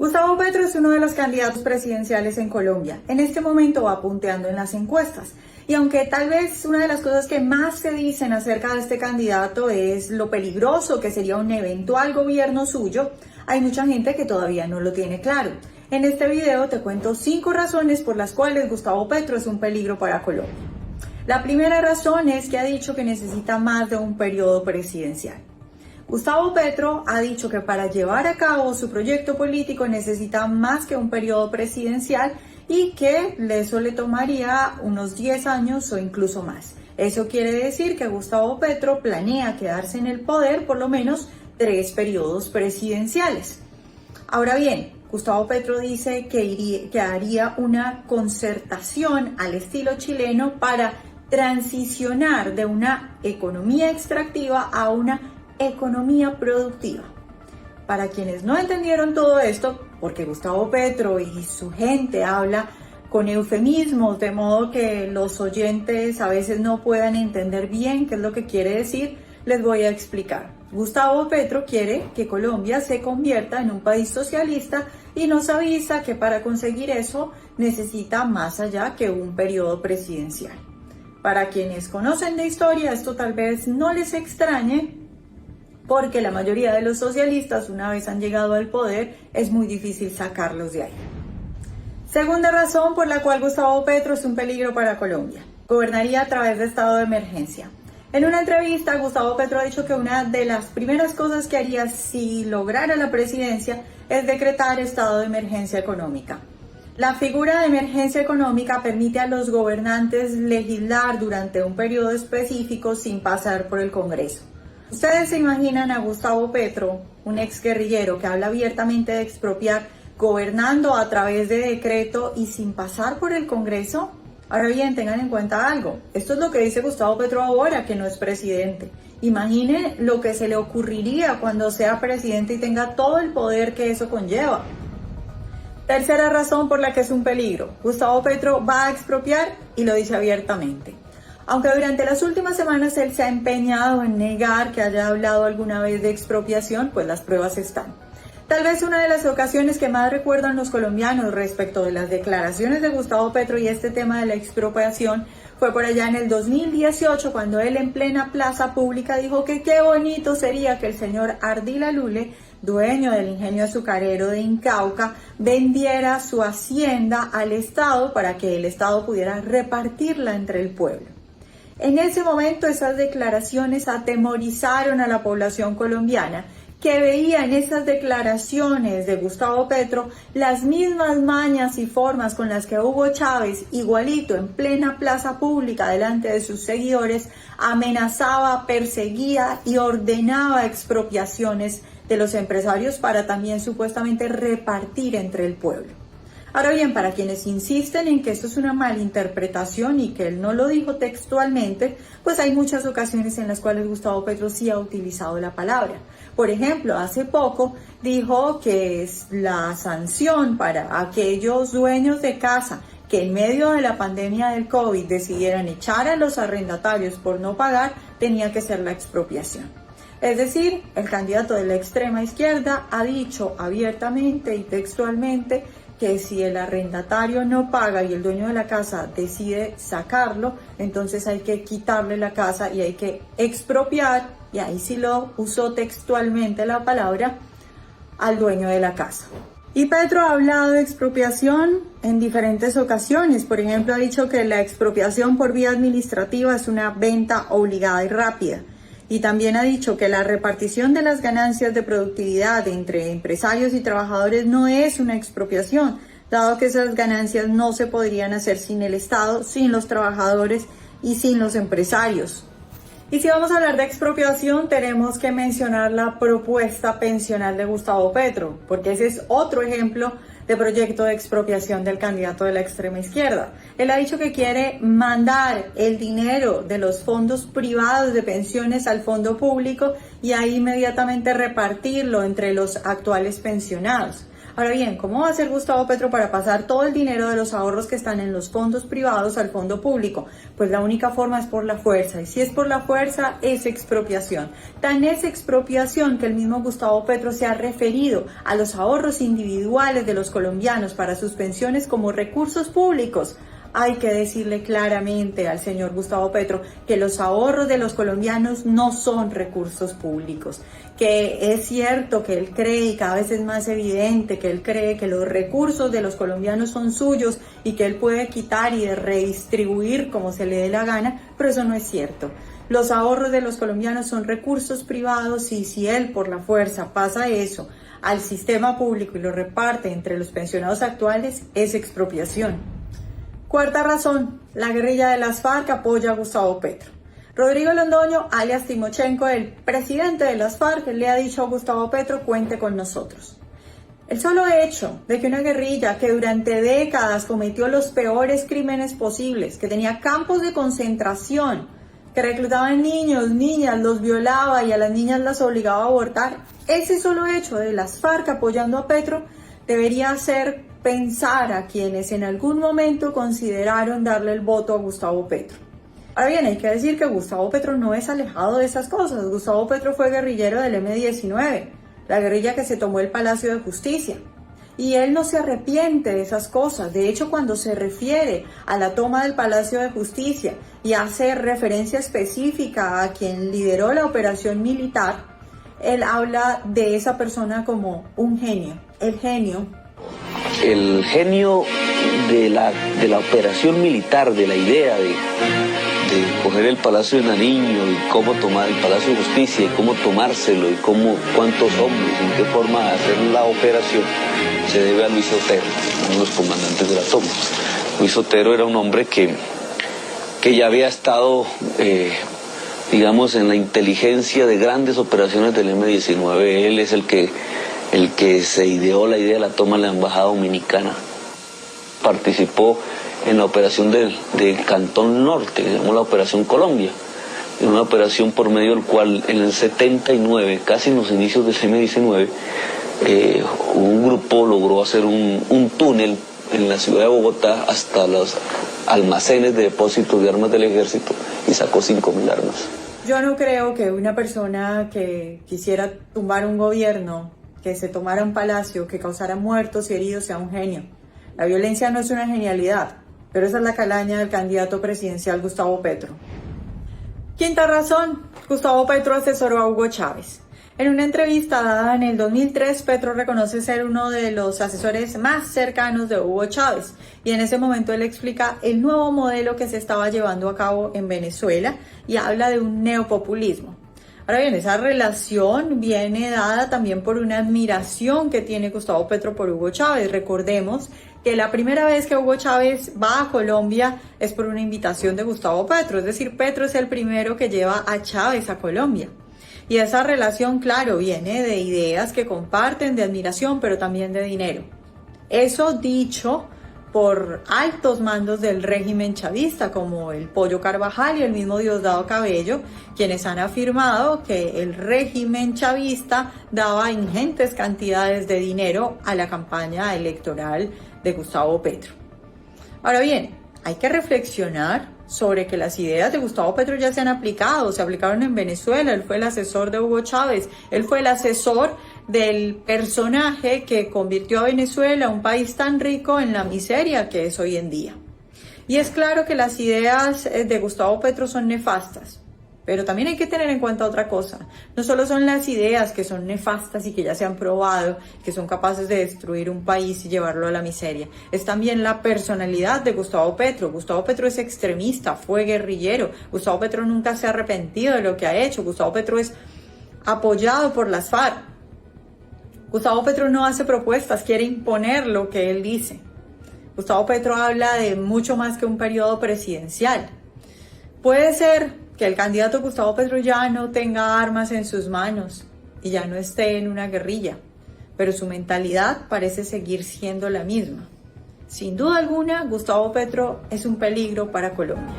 Gustavo Petro es uno de los candidatos presidenciales en Colombia. En este momento va punteando en las encuestas. Y aunque tal vez una de las cosas que más se dicen acerca de este candidato es lo peligroso que sería un eventual gobierno suyo, hay mucha gente que todavía no lo tiene claro. En este video te cuento 5 razones por las cuales Gustavo Petro es un peligro para Colombia. La primera razón es que ha dicho que necesita más de un periodo presidencial. Gustavo Petro ha dicho que para llevar a cabo su proyecto político necesita más que un periodo presidencial y que eso le tomaría unos 10 años o incluso más. Eso quiere decir que Gustavo Petro planea quedarse en el poder por lo menos 3 periodos presidenciales. Ahora bien, Gustavo Petro dice que haría una concertación al estilo chileno para transicionar de una economía extractiva a una economía productiva. Para quienes no entendieron todo esto, porque Gustavo Petro y su gente habla con eufemismos, de modo que los oyentes a veces no puedan entender bien qué es lo que quiere decir, les voy a explicar. Gustavo Petro quiere que Colombia se convierta en un país socialista y nos avisa que para conseguir eso necesita más allá que un periodo presidencial. Para quienes conocen de historia, esto tal vez no les extrañe, porque la mayoría de los socialistas, una vez han llegado al poder, es muy difícil sacarlos de ahí. Segunda razón por la cual Gustavo Petro es un peligro para Colombia. Gobernaría a través de estado de emergencia. En una entrevista, Gustavo Petro ha dicho que una de las primeras cosas que haría si lograra la presidencia es decretar estado de emergencia económica. La figura de emergencia económica permite a los gobernantes legislar durante un periodo específico sin pasar por el Congreso. ¿Ustedes se imaginan a Gustavo Petro, un exguerrillero que habla abiertamente de expropiar, gobernando a través de decreto y sin pasar por el Congreso? Ahora bien, tengan en cuenta algo. Esto es lo que dice Gustavo Petro ahora, que no es presidente. Imagine lo que se le ocurriría cuando sea presidente y tenga todo el poder que eso conlleva. Tercera razón por la que es un peligro. Gustavo Petro va a expropiar y lo dice abiertamente. Aunque durante las últimas semanas él se ha empeñado en negar que haya hablado alguna vez de expropiación, pues las pruebas están. Tal vez una de las ocasiones que más recuerdan los colombianos respecto de las declaraciones de Gustavo Petro y este tema de la expropiación fue por allá en el 2018, cuando él en plena plaza pública dijo que qué bonito sería que el señor Ardila Lule, dueño del ingenio azucarero de Incauca, vendiera su hacienda al Estado para que el Estado pudiera repartirla entre el pueblo. En ese momento esas declaraciones atemorizaron a la población colombiana, que veía en esas declaraciones de Gustavo Petro las mismas mañas y formas con las que Hugo Chávez, igualito en plena plaza pública delante de sus seguidores, amenazaba, perseguía y ordenaba expropiaciones de los empresarios para también supuestamente repartir entre el pueblo. Ahora bien, para quienes insisten en que esto es una malinterpretación y que él no lo dijo textualmente, pues hay muchas ocasiones en las cuales Gustavo Petro sí ha utilizado la palabra. Por ejemplo, hace poco dijo que es la sanción para aquellos dueños de casa que en medio de la pandemia del COVID decidieran echar a los arrendatarios por no pagar, tenía que ser la expropiación. Es decir, el candidato de la extrema izquierda ha dicho abiertamente y textualmente que si el arrendatario no paga y el dueño de la casa decide sacarlo, entonces hay que quitarle la casa y hay que expropiar, y ahí sí lo usó textualmente la palabra, al dueño de la casa. Y Petro ha hablado de expropiación en diferentes ocasiones. Por ejemplo, ha dicho que la expropiación por vía administrativa es una venta obligada y rápida. Y también ha dicho que la repartición de las ganancias de productividad entre empresarios y trabajadores no es una expropiación, dado que esas ganancias no se podrían hacer sin el Estado, sin los trabajadores y sin los empresarios. Y si vamos a hablar de expropiación, tenemos que mencionar la propuesta pensional de Gustavo Petro, porque ese es otro ejemplo de proyecto de expropiación del candidato de la extrema izquierda. Él ha dicho que quiere mandar el dinero de los fondos privados de pensiones al fondo público y ahí inmediatamente repartirlo entre los actuales pensionados. Ahora bien, ¿cómo va a hacer Gustavo Petro para pasar todo el dinero de los ahorros que están en los fondos privados al fondo público? Pues la única forma es por la fuerza, y si es por la fuerza es expropiación. Tan es expropiación que el mismo Gustavo Petro se ha referido a los ahorros individuales de los colombianos para sus pensiones como recursos públicos. Hay que decirle claramente al señor Gustavo Petro que los ahorros de los colombianos no son recursos públicos, que es cierto que él cree, y cada vez es más evidente que él cree que los recursos de los colombianos son suyos y que él puede quitar y redistribuir como se le dé la gana, pero eso no es cierto. Los ahorros de los colombianos son recursos privados, y si él por la fuerza pasa eso al sistema público y lo reparte entre los pensionados actuales, es expropiación. Cuarta razón, la guerrilla de las FARC apoya a Gustavo Petro. Rodrigo Londoño, alias Timochenko, el presidente de las FARC, le ha dicho a Gustavo Petro: cuente con nosotros. El solo hecho de que una guerrilla que durante décadas cometió los peores crímenes posibles, que tenía campos de concentración, que reclutaban niños, niñas, los violaba y a las niñas las obligaba a abortar, ese solo hecho de las FARC apoyando a Petro debería hacer pensar a quienes en algún momento consideraron darle el voto a Gustavo Petro. Ahora bien, hay que decir que Gustavo Petro no es alejado de esas cosas. Gustavo Petro fue guerrillero del M-19, la guerrilla que se tomó el Palacio de Justicia. Y él no se arrepiente de esas cosas. De hecho, cuando se refiere a la toma del Palacio de Justicia y hace referencia específica a quien lideró la operación militar, él habla de esa persona como un genio. El genio de la operación militar, de la idea de coger el Palacio de Nariño y cómo tomar el Palacio de Justicia y cómo tomárselo y cuántos hombres y en qué forma hacer la operación, se debe a Luis Otero, uno de los comandantes de la toma. Luis Otero era un hombre que ya había estado, digamos, en la inteligencia de grandes operaciones del M-19. Él es el que se ideó la idea de la toma de la embajada dominicana. Participó en la operación del Cantón Norte, que se llamó la Operación Colombia, en una operación por medio del cual en el 79, casi en los inicios del M-19, un grupo logró hacer un túnel en la ciudad de Bogotá hasta los almacenes de depósitos de armas del ejército y sacó 5.000 armas. Yo no creo que una persona que quisiera tumbar un gobierno, que se tomara un palacio, que causara muertos y heridos, sea un genio. La violencia no es una genialidad, pero esa es la calaña del candidato presidencial Gustavo Petro. Quinta razón, Gustavo Petro asesoró a Hugo Chávez. En una entrevista dada en el 2003, Petro reconoce ser uno de los asesores más cercanos de Hugo Chávez, y en ese momento él explica el nuevo modelo que se estaba llevando a cabo en Venezuela y habla de un neopopulismo. Ahora bien, esa relación viene dada también por una admiración que tiene Gustavo Petro por Hugo Chávez. Recordemos que la primera vez que Hugo Chávez va a Colombia es por una invitación de Gustavo Petro, es decir, Petro es el primero que lleva a Chávez a Colombia. Y esa relación, claro, viene de ideas que comparten, de admiración, pero también de dinero. Eso dicho por altos mandos del régimen chavista, como el Pollo Carvajal y el mismo Diosdado Cabello, quienes han afirmado que el régimen chavista daba ingentes cantidades de dinero a la campaña electoral de Gustavo Petro. Ahora bien, hay que reflexionar sobre que las ideas de Gustavo Petro ya se han aplicado, se aplicaron en Venezuela. Él fue el asesor de Hugo Chávez, él fue el asesor del personaje que convirtió a Venezuela, un país tan rico, en la miseria que es hoy en día. Y es claro que las ideas de Gustavo Petro son nefastas, pero también hay que tener en cuenta otra cosa. No solo son las ideas que son nefastas y que ya se han probado, que son capaces de destruir un país y llevarlo a la miseria. Es también la personalidad de Gustavo Petro. Gustavo Petro es extremista, fue guerrillero. Gustavo Petro nunca se ha arrepentido de lo que ha hecho. Gustavo Petro es apoyado por las FARC. Gustavo Petro no hace propuestas, quiere imponer lo que él dice. Gustavo Petro habla de mucho más que un periodo presidencial. Puede ser que el candidato Gustavo Petro ya no tenga armas en sus manos y ya no esté en una guerrilla, pero su mentalidad parece seguir siendo la misma. Sin duda alguna, Gustavo Petro es un peligro para Colombia.